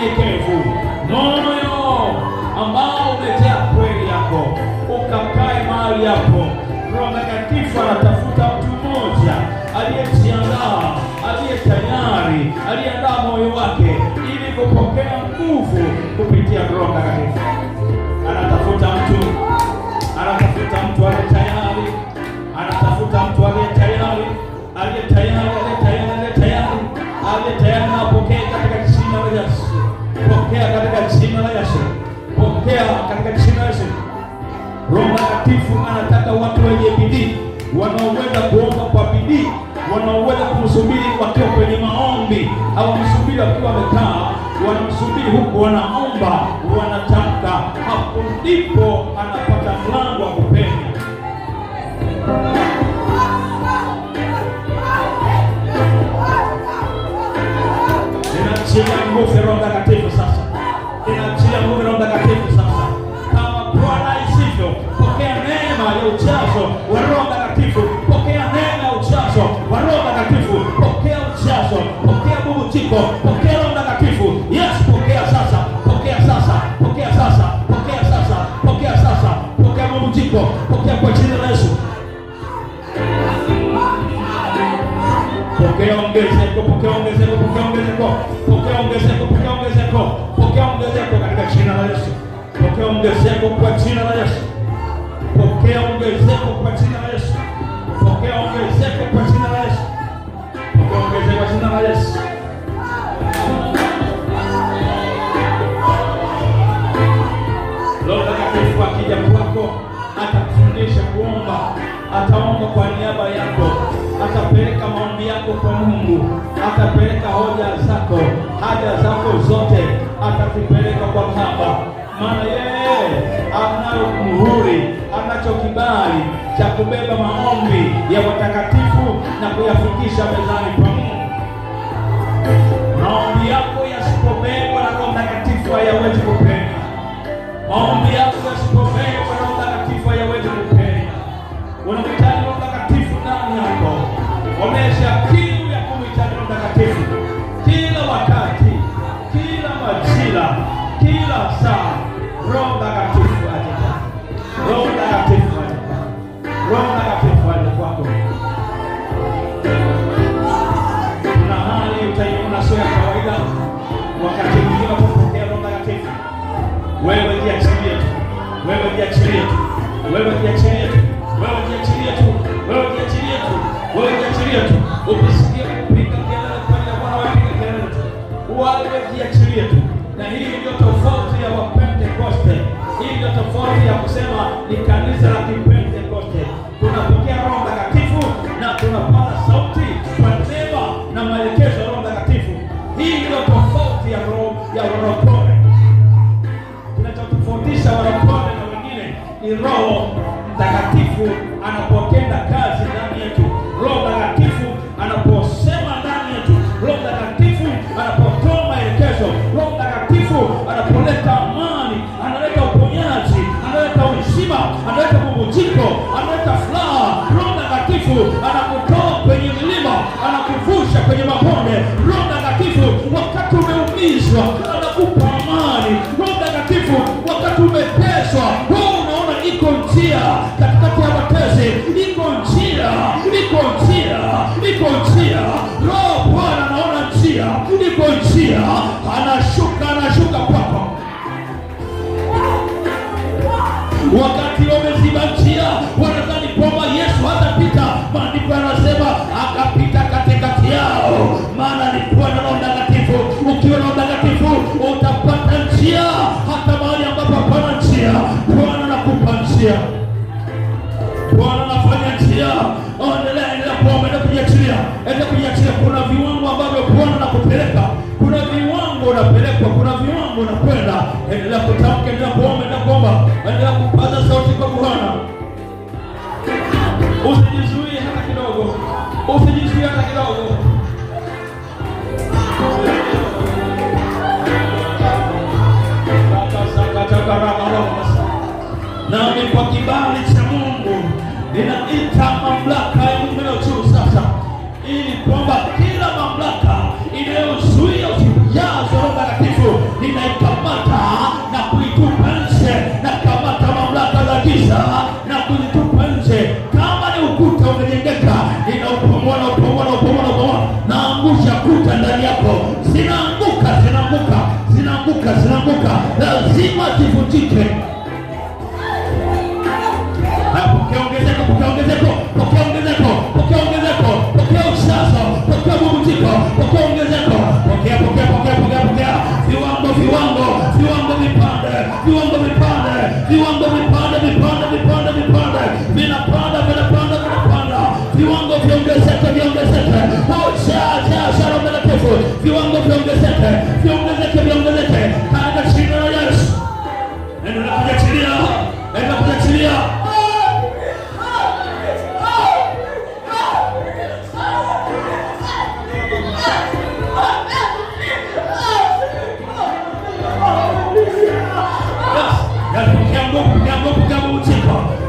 unyenyekevu, moyo ambao umejaa kweli yako, ukakae mahali hapo. Roho Mtakatifu anatafuta mtu mmoja aliyejiandaa, aliye tayari, aliyeandaa moyo wake ili kupokea nguvu kupitia Roho Mtakatifu. Anatafuta mtu aliye tayari, anatafuta mtu aliye tayari, aliye tayari na pokea katika jina la Yesu. Pokea katika jina la Yesu. Pokea katika jina la Yesu. Roho Mtakatifu anataka watu wenye bidii, wanaoweza kuomba kwa bidii, wanaoweza kumsubiri wakiwa kwenye maombi, hawamsubiri wakiwa wamekaa, wanamsubiri huku wanaomba, wanatamka. Hapo ndipo anapata mlango wa kupenya. Ninaachilia nguvu ya Roho Mtakatifu sasa. Ninaachilia nguvu ya Roho Mtakatifu sasa. Kama Bwana isivyo, pokea neema ya ujazo wa Roho Mtakatifu. Pokea neema ya ujazo wa Roho Mtakatifu. Pokea ujazo, pokea bubujiko, pokea Roho Mtakatifu. Yes, pokea sasa, pokea sasa, pokea sasa, pokea sasa, pokea sasa, pokea bubujiko, pokea kwa jina la Yesu. Pokea ongezeko, pokea ongezeko, pokea ongezeko, pokea ongezeko, pokea ongezeko, pokea ongezeko katika jina la Yesu. Pokea ongezeko kwa jina la Yesu. Pokea ongezeko kwa jina la Yesu. Pokea ongezeko kwa jina la Yesu. Pokea ongezeko kwa jina la Yesu. Roho Mtakatifu akija kwako atakufundisha kuomba, ataomba kwa niaba yako, atapeleka maombi yako kwa Mungu, atapeleka haja zako zote atazipeleka kwa Baba. Maana yeye anayo muhuri, anacho kibali cha kubeba maombi ya watakatifu na kuyafikisha mezani pa Mungu. Maombi yako yasipobebwa na Roho Mtakatifu hayawezi kupenya. Maombi yako yasipobebwa na Roho Mtakatifu hayawezi kupenya. Unamhitaji Roho Mtakatifu ndani yako. Onyesha kiu ya kumhitaji Roho Mtakatifu kila wakati, kila majira, kila saa. Roho Mtakatifu aje. Roho Mtakatifu aje. Roho Mtakatifu aje kwako. Kuna hali utaiona sio ya kawaida wakati mwingine unapopokea Roho Mtakatifu. Wewe jiachilie tu. Wewe jiachilie tu. Wewe jiachilie tu. Wewe jiachilie tu. Wewe jiachilie tu. Wewe jiachilie tu. Ukisikia kupiga kelele kwa Bwana, wapiga kelele tu. Wewe jiachilie tu. Na hii ndio tofauti ya Wapentekoste. Hii ndio tofauti ya kusema ni kanisa la Kipentekoste. Tunapokea Roho Mtakatifu na tunapata sauti kwa neema na maelekezo ya Roho Mtakatifu. Hii ndio tofauti ya warokore. Kinachotofautisha warokore na wengine ni Roho Mtakatifu anapotenda kazi ndani yetu. Roho Mtakatifu anaposema ndani yetu. Roho Mtakatifu anapotoa maelekezo. Roho Mtakatifu anapoleta amani, analeta uponyaji, analeta uzima, analeta bubujiko, analeta furaha. Roho Mtakatifu anakutoa kwenye milima, anakuvusha kwenye mabonde. Roho Mtakatifu wakati umeumizwa anakupa amani. Roho Mtakatifu wakati umeteswa, wewe unaona iko njia katikati ya matezi, iko njia, iko njia, iko njia. Roho Bwana anaona njia, iko njia, anashuka kwako. Wakati wameziba njia, wanadhani kwamba Yesu hatapita. Maandiko yanasema akapita katikati yao, maana alikuwa na Roho Mtakatifu. Ukiwa na Roho Mtakatifu utapata njia hata mahali ambapo hapana njia. Bwana anakupa njia. Bwana anafanya njia. Endelea kuomba, endelea kujiachilia. Kuna viwango ambavyo Bwana anakupeleka. Kuna viwango unapelekwa, kuna viwango unakwenda. Endelea kutamka, endelea kuomba, endelea kupaza sauti kwa Bwana. Usijizuie hata kidogo. Usijizuie hata kidogo. Nami kwa kibali cha Mungu ninaita mamlaka ya Mungu iliyo juu sasa, ili kwamba kila mamlaka inayozuia usijazo Roho Mtakatifu viwango vipande, viwango vipande, vipande, vipande, vipande, vinapanda, vinapanda, vinapanda, viwango viongezeke, viongezeke, Roho Mtakatifu, viwango viongezeke, viongezeke, viongezeke, katika jina la Yesu. Nenda na kujachilia, nenda kujachilia.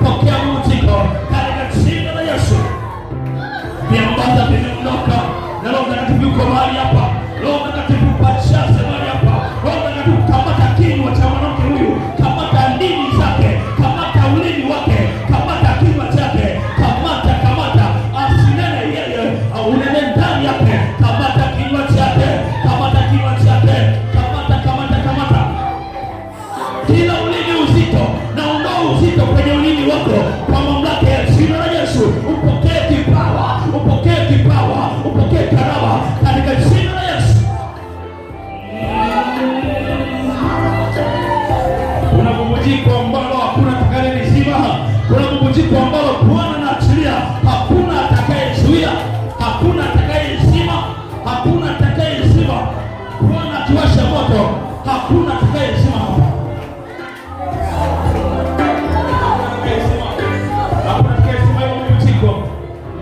Pokea mutiko katika jina la Yesu. Viambaza vimeondoka na Roho Mtakatifu yuko mahali hapa. Roho Mtakatifu pachaze mahali hapa. Roho Mtakatifu kamata kinywa cha mwanamke huyu, kamata ndimi zake, kamata ulimi wake, kamata kinywa chake, kamata asinene yeye au unene ndani yake, kamata kinywa chake, kamata kinywa chake, kamata kila ulimi uzito na uzito kwenye ulimi wako kwa mamlaka ya jina la Yesu. Upokee kipawa, upokee kipawa, upokee karama katika jina la Yesu. Kuna bubujiko ambalo hakuna atakayelizima, kuna bubujiko ambalo Bwana anaachilia, hakuna atakayezuia, hakuna atakayezima, hakuna atakayezima. Bwana akiwasha moto, hakuna atakayezima hapa.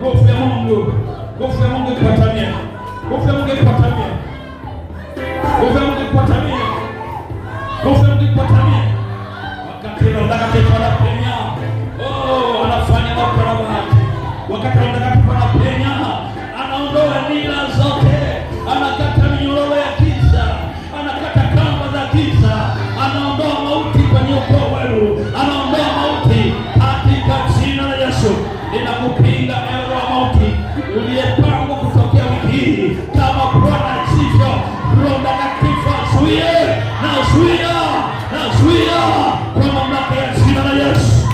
Nguvu ya Mungu ikupatamia. Nguvu ya Mungu ikupatamia. Nguvu ya Mungu ikupatamia. Nguvu ya Mungu ikupatamia. Wakati Roho Mtakatifu anapenya, anafanya mambo ya bahati. Wakati Roho Mtakatifu anapenya, anaondoa nila zote, anakata minyororo ya giza, anakata kamba za giza, anaondoa mauti kwenye ukoo wenu, anaondoa mauti katika jina la Yesu. Ninakupinga ewe wa mauti uliyepangwa kutokea wiki hii, kama Bwana sivyo, Roho Mtakatifu nazuia kwa mamlaka ya jina la Yesu.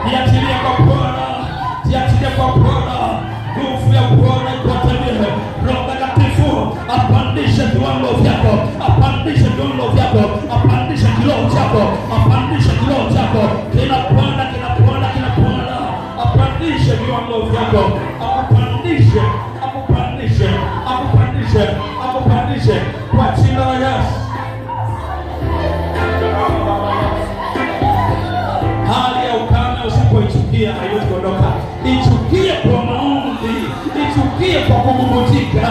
Jiachilie kwa Bwana, jiachilie kwa Bwana, nguvu ya Bwana ikuatamie. Roho Mtakatifu apandishe viwango vyako, apandishe viwango vyako, apandishe kiroho chako, apandishe kiroho chako, kinapanda, apandishe viwango vyako, akupandishe kwa jina la Yesu. Hali ya ukame usipoichukia haiwezi kuondoka. Ichukie kwa maombi, ichukie kwa kububujika,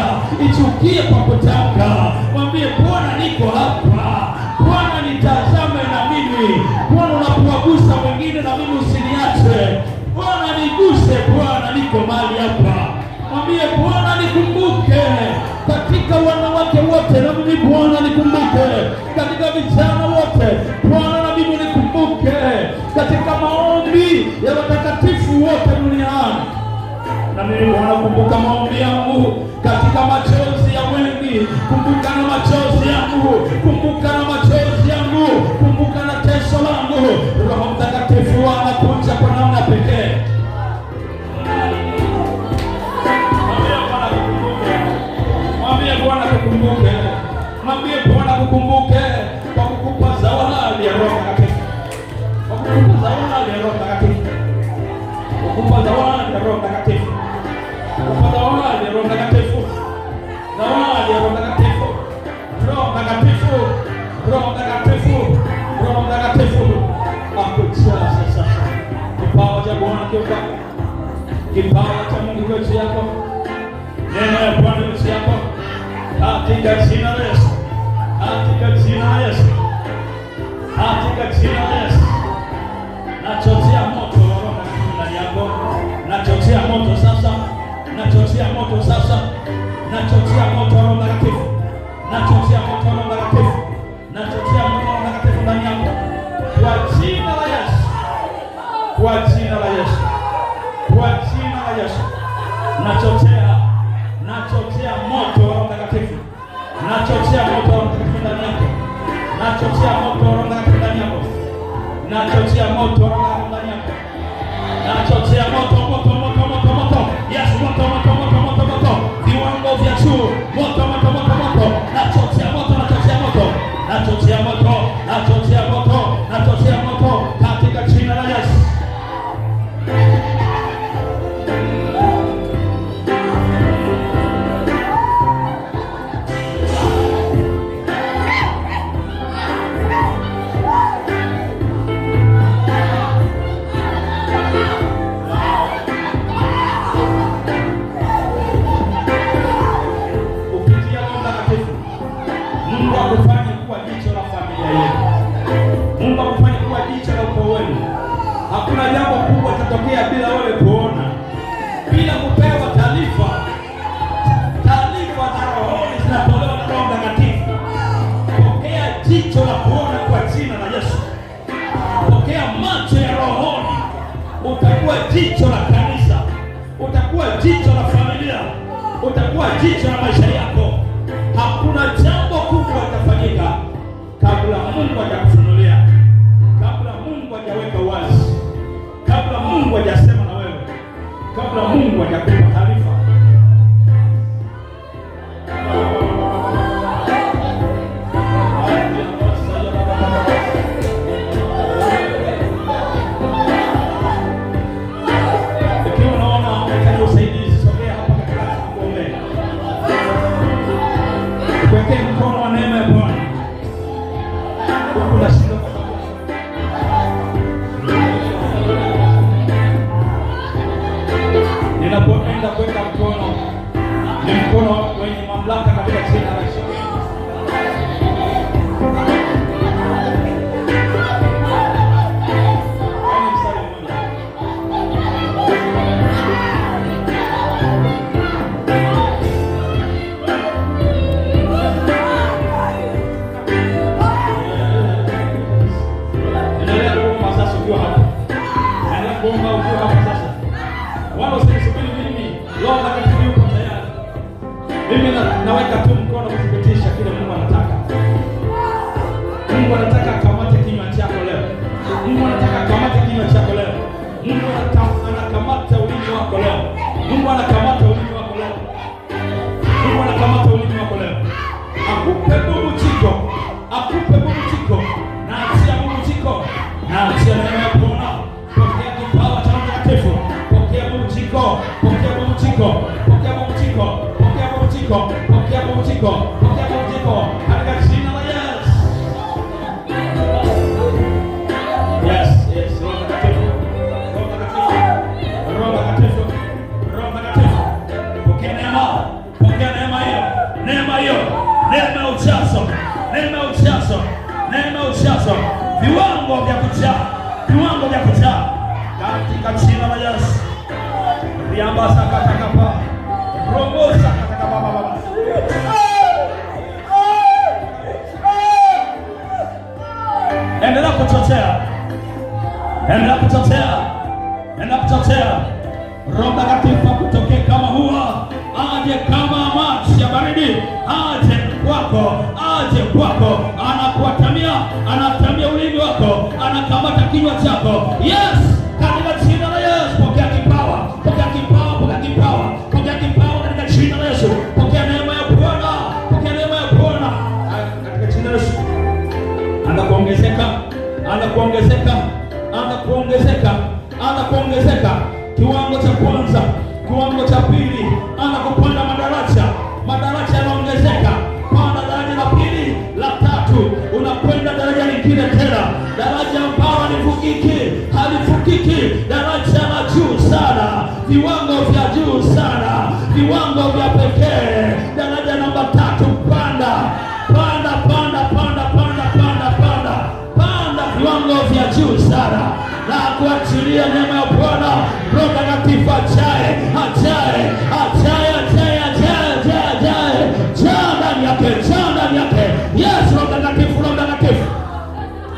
ichukie kwa kutamka. Mwambie Bwana, niko hapa. Bwana, nitazame na mimi. Bwana, unapowagusa wengine na mimi usiniache. Bwana, niguse. Bwana, niko mahali hapa. Mwambie Bwana, nikumbuke katika wanawake wote, na mimi Bwana nikumbuke katika vijana wote. Bwana, na mimi nikumbuke katika maombi ya watakatifu wote duniani. Na mimi Bwana, kumbuka maombi yangu katika machozi ya wengi. Kumbuka na machozi yangu, kumbuka na machozi yangu, kumbuka na teso langu. Roho Mtakatifu anakuja kwa namna pekee. Mwambie Bwana kukumbuke, mwambie Bwana kukumbuke kwa kukupa zawadi ya Roho Mtakatifu, kwa kukupa zawadi ya Roho Mtakatifu, kukupa zawadi ya Roho Mtakatifu, kukupa zawadi ya Roho Mtakatifu, zawadi ya Roho Mtakatifu, Roho Mtakatifu, Roho Mtakatifu, Roho Mtakatifu. Akujaze sasa kipawa cha Bwana kiuka, kipawa cha Mungu kwa juu yako, neno ya Bwana juu yako, katika jina la Yesu, katika jina la Yesu, katika jina la Yesu. Nachochea moto wa Roho Mtakatifu ndani yako, nachochea moto sasa, nachochea moto sasa, nachochea moto wa Roho Mtakatifu, nachochea moto wa Roho Mtakatifu, nachochea moto wa Roho Mtakatifu ndani yako, kwa jina la Yesu, kwa jina la Yesu, kwa jina la Yesu. Nachochea moto wa Roho Mtakatifu, nachochea moto wa Roho Mtakatifu ndani yako, nachochea moto wa Roho Mtakatifu ndani yako, nachochea moto wa Roho Mtakatifu ndani yako, nachochea moto, moto, moto, moto, moto. utakuwa jicho la kanisa, utakuwa jicho la familia, utakuwa jicho la maisha yako. Hakuna jambo kubwa litafanyika kabla Mungu hajakufunulia, kabla Mungu hajaweka wazi, kabla Mungu hajasema na wewe, kabla Mungu hajakupa taarifa. Ninapoenda kuweka mkono, ni mkono wenye mamlaka katika jina la Yesu. Endelea kuomba sasa ukiwa hapa. Endelea kuomba ukiwa hapa sasa. Wala usinisubiri mimi. Roho Mtakatifu yuko tayari. Mimi naweka tu mkono kuthibitisha kile Mungu anataka. Mungu anataka akamate kinywa chako leo. Mungu anataka akamate kinywa chako leo. Mungu anakamata ulimi wako leo. Mungu anakamata ulimi wako leo. Mungu anakamata ulimi wako leo. Akupe bubujiko. Akupe bubujiko. Na achia bubujiko. Na achia neema ya kuona. Pokea kipawa cha Roho Mtakatifu. Pokea bubujiko. Pokea bubujiko. Pokea bubujiko. Pokea bubujiko. Pokea bubujiko. Pokea bubujiko. Katika jina la Yesu. Yes, yes. Roho Mtakatifu. Roho Mtakatifu. Roho Mtakatifu. Roho Mtakatifu. Pokea neema. Pokea neema hiyo. Neema hiyo. Neema ya ujazo. Neema ya ujazo. Neema ya ujazo. Viwango vya kujaa. Viwango vya kujaa. Katika jina la Yesu. Riamba sakatakapa. Robo sakatakapa baba. Endelea kuchochea. Endelea kuchochea. Endelea kuchochea. Roho Mtakatifu akutokee kama hua, aje kama maji ya baridi, aje kwako, aje kwako, anakuatamia, anatamia ulimi wako, anakamata kinywa chako. Yes, katika jina la Yesu. Pokea kipawa, pokea kipawa, pokea kipawa, pokea kipawa katika jina la Yesu. Pokea neema ya Bwana, pokea neema ya Bwana katika jina la Yesu. Anakuongezeka, anakuongezeka, anakuongezeka, anakuongezeka. Kiwango cha kwanza, kiwango cha pili, anakupanda madaraja, madaraja yanaongezeka. Panda daraja la pili, la tatu, unakwenda daraja lingine tena, daraja ambalo halifukiki, daraja la juu sana, viwango vya juu sana, viwango vya pekee. Daraja namba 3, panda, panda, panda, panda, panda, panda, panda, panda, viwango vya juu sana. Na kuachilia neema ya Bwana. Roho Mtakatifu ajae, ajae, ajae, ajae, ajae, ajae, ajae. Jaa ndani yake, jaa ndani yake. Yes, Roho Mtakatifu, Roho Mtakatifu,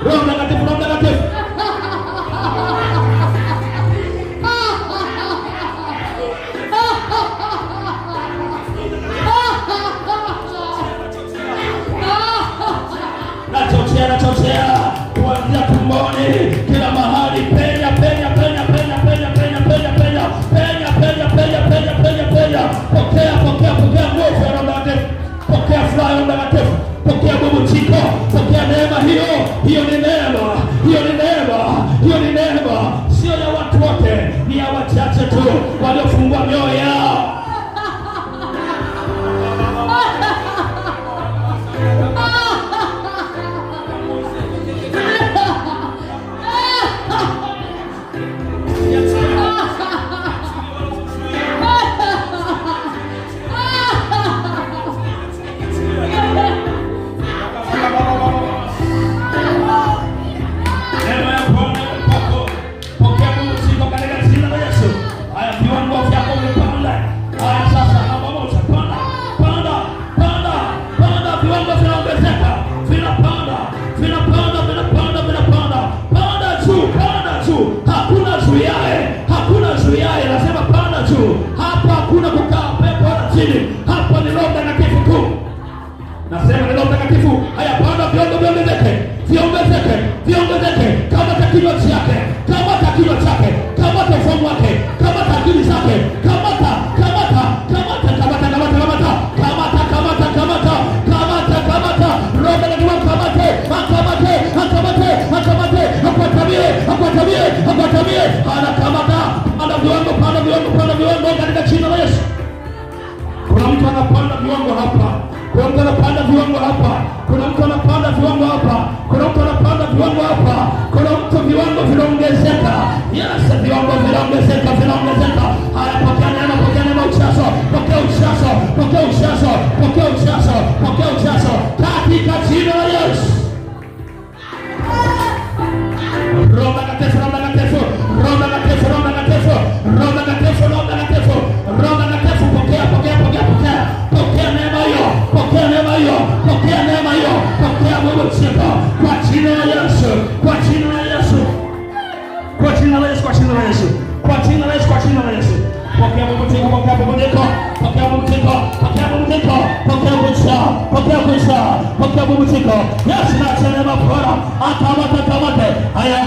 Roho Mtakatifu, Roho Mtakatifu. Nachochea, nachochea kuanzia tumboni, kila mahali. Penya, penya, penya, penya, penya, penya, penya, penya, penya, penya, penya, penya, penya, penya. Pokea, pokea, pokea nguvu ya Roho Mtakatifu. Pokea furaha ya Roho Mtakatifu. Pokea bubujiko. Pokea neema hiyo. Hiyo ni neema. Hiyo ni neema. Hiyo ni neema. Sio ya watu wote, ni ya wachache tu waliofungua mioyo yao. Pokea bubujiko katika jina la Yesu. Haya, viwango vyako vimepanda. Hapa hakuna kukaa pepo wala chini. Hapa ni Roho Mtakatifu tu. Nasema ni Roho Mtakatifu. Haya, panda viungo viongezeke. Viongezeke. Viongezeke. Kama kinywa chake. Kama kinywa chake. Kama ufahamu wake. Kama akili zake. Kama Akatabie, anakamata, panda viwango katika jina la Yesu. Kuna mtu anapanda viwango hapa. Kuna mtu anapanda viwango hapa. Kuna mtu anapanda viwango hapa. Kuna mtu anapanda viwango hapa. Kuna mtu viwango vinaongezeka. Yes, viwango vinaongezeka. Haya, pokea neema ujazo. Pokea ujazo. Katika jina la Yesu. Roho Mtakatifu, pokea neema hiyo, pokea mabadiliko kwa jina la Yesu, kwa jina la Yesu. Pokea mabadiliko. Yes, na neema bora. Akamate. Haya.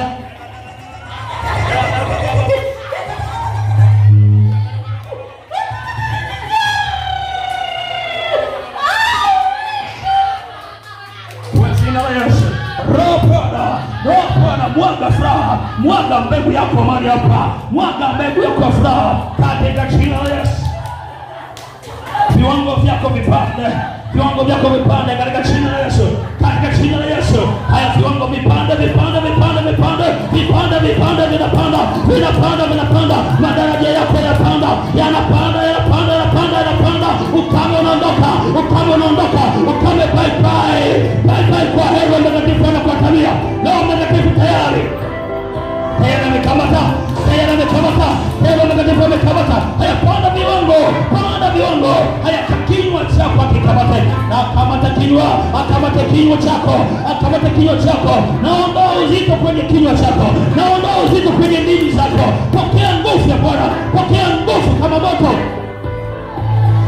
Mwaga furaha, mwaga mbegu yako mahali hapa, mwaga mbegu yako furaha katika jina la Yesu. Viwango vyako vipande katika jina la Yesu, Haya, viwango vipande, vinapanda, madaraja yako yanapanda. Ukame unaondoka, bye kwa Roho Mtakatifu anakuatamia. Roho Mtakatifu tayari amekamata. Roho Mtakatifu amekamata. Haya, panda viwango. Haya, kinywa chako akikamate. Na akamate kinywa chako. Naondoa uzito kwenye kinywa chako. Naondoa uzito kwenye ndimi zako. Pokea nguvu ya Bwana. Pokea nguvu kama moto.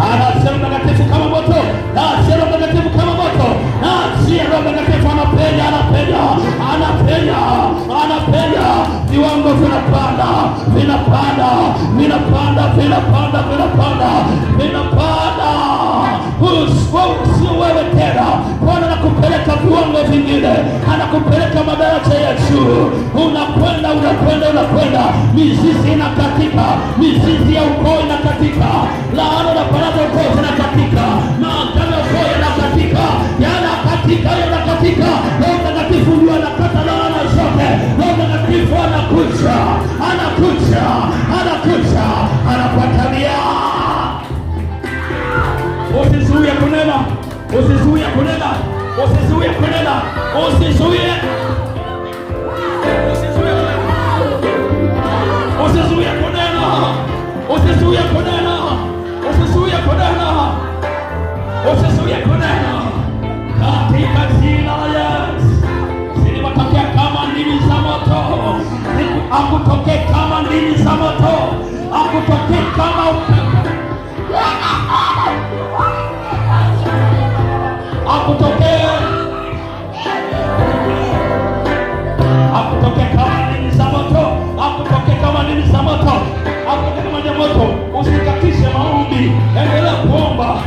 Anasema Mtakatifu kama moto. Anasema Mtakatifu kama moto. Anasema Roho Mtakatifu anapenya. Viwango vinapanda. Sio wewe tena. Bwana anakupeleka viwango vingine. Anakupeleka madaraja ya juu. Unakwenda. Mizizi inakatika. Mizizi ya ukoo inakatika. Laana na baraza ukoo zinakatika. Maagano ya ukoo yanakatika. Roho Mtakatifu ndio anakata laana zote. Roho Mtakatifu anakuja. Anakuatamia. Usizuie kunena. Usizuie kunena. Katika jina la Yesu. Sinatokea kama ndimi za moto. Akutokee kama ndimi za moto. Akutokee kama upepo. Akutokee kama ndimi za moto. Usikatishe maombi. Endelea kuomba.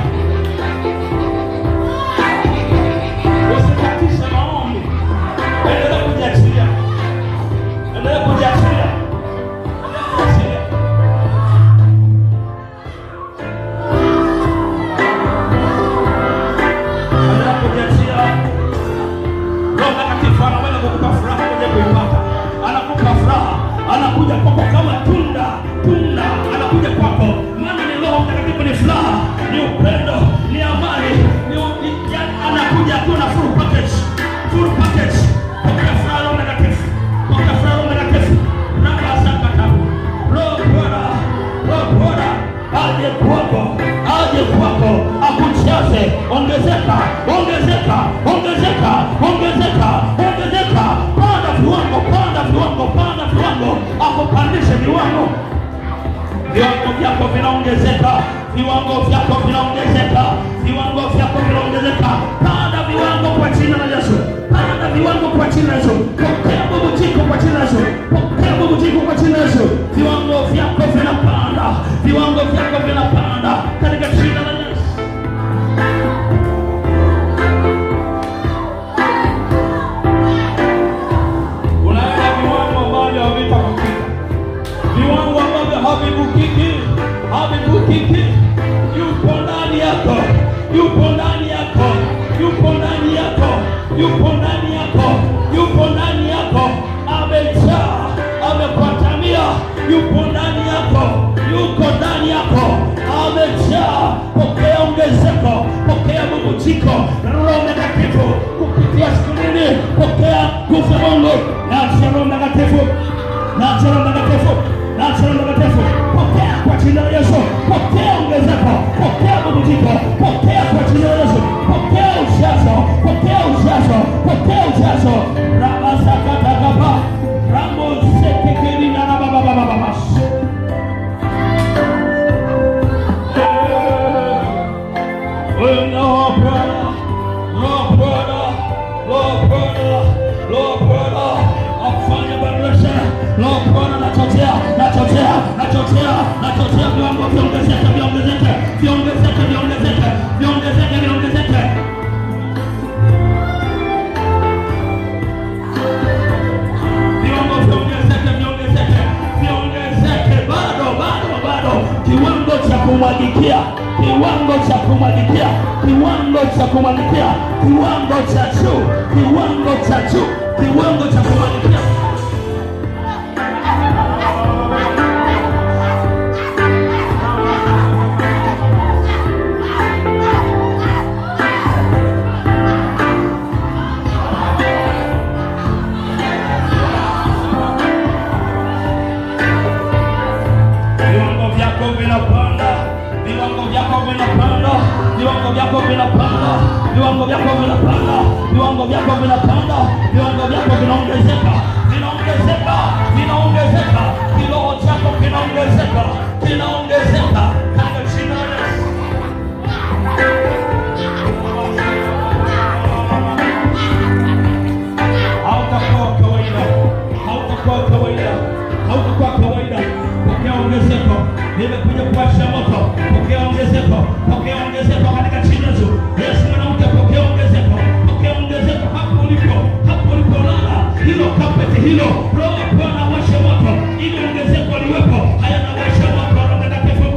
Endelea kujiachilia. Roho Mtakatifu anaweza kukupa furaha moja kuipata. Anakupa furaha. Anakuja kwako kama tunda. Anakuja kwako. Maana ni Roho Mtakatifu ni furaha, ni upendo, ni amani, anakuja akiwa na full package. Pokea furaha Roho Mtakatifu. Roho Bwana aje kwako, akujaze. Ongezeka. Panda viwango, akupandishe viwango. viwango vyako vinaongezeka, viwango vyako vinaongezeka, viwango vyako vinaongezeka. Panda viwango kwa jina la Yesu, panda viwango kwa jina la Yesu. Pokea bubujiko kwa jina la Yesu, pokea bubujiko kwa jina la Yesu. Viwango vyako vinapanda, viwango vyako vinapanda katika jina la Yesu. Viwango ambavyo havivukiki, yupo ndani yako, yupo ndani yako, yupo ndani yako, yupo ndani yako, yupo ndani yako, amejaa, amepatamia, yupo ndani yako, yuko ndani yako, amejaa. Pokea ongezeko, pokea bubujiko, Roho Mtakatifu kupitia siku nini, pokea nguvu ya Mungu. Na Roho Mtakatifu, na Roho Mtakatifu, na Roho Mtakatifu, pokea kwa jina la Yesu, pokea ongezeko, pokea bubujiko, pokea kwa jina la Yesu, pokea ujazo, pokea ujazo, pokea ujazo. Rabasakatakapa, rambo sekekeri na bababababas. Lord brother, Lord brother, Lord brother, Lord brother, afanye baraka. Lord brother, nachochea viwango viongezeke, viongezeke, viongezeke, viongezeke, viongezeke, viongezeke. Viwango viongezeke, viongezeke, viongezeke. Bado kiwango cha kumwagikia, kiwango cha kumwagikia, kiwango cha kumwagikia, kiwango cha juu, kiwango cha juu, kiwango cha kumwagikia. Viwango vyako vinapanda, viwango vyako vinapanda, viwango vyako vinapanda, viwango vyako vinaongezeka, vinaongezeka, vinaongezeka, kiroho chako kinaongezeka, kinaongezeka katika jina la Yesu. Hautakuwa kawaida, hautakuwa kawaida, hautakuwa kawaida. Pokea ongezeko, nimekuja kuwasha moto. Pokea ongezeko, pokea ongezeko katika jina la Yesu. Yesu mwanamke, pokea ongezeko, pokea ongezeko hapo ulipo lala, hilo kapeti hilo, Roho Bwana washa moto ili ongezeko liwepo. Haya, na washa moto, Roho Mtakatifu,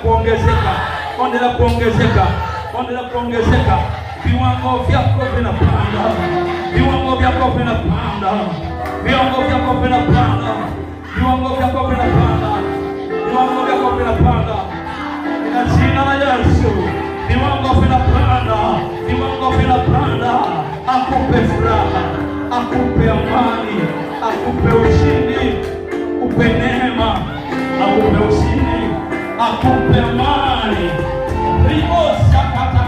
kuongezeka, endelea kuongezeka, endelea kuongezeka. Viwango vyako vinapanda, viwango vyako vinapanda, viwango vyako vinapanda, viwango vyako vinapanda, viwango vyako vinapanda. Kwa jina la Yesu, viwango vinapanda, viwango vinapanda. Akupe furaha, akupe amani, akupe ushindi, akupe neema, akupe ushindi, akupe amani. Ribosa kata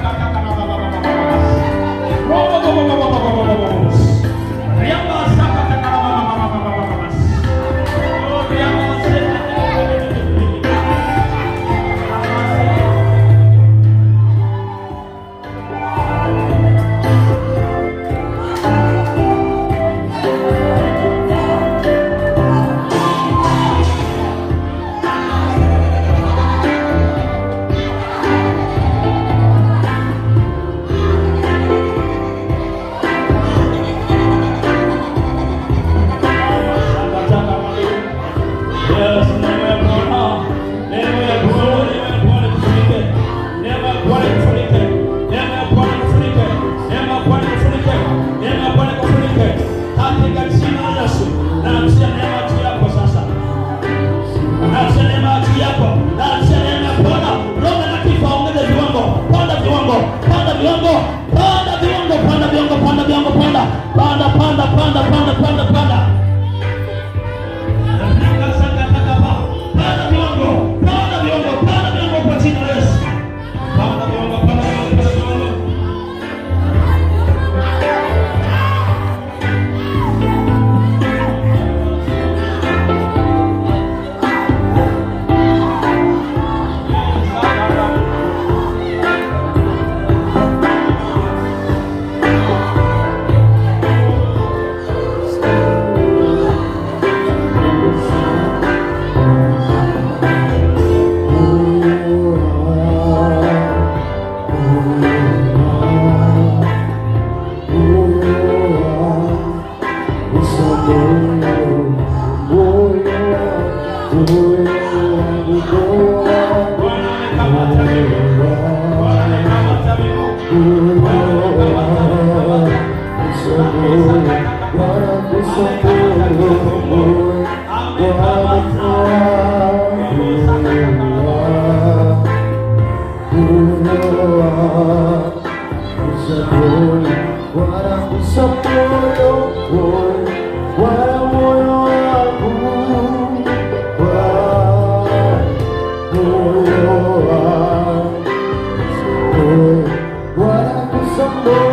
Guarda questo amore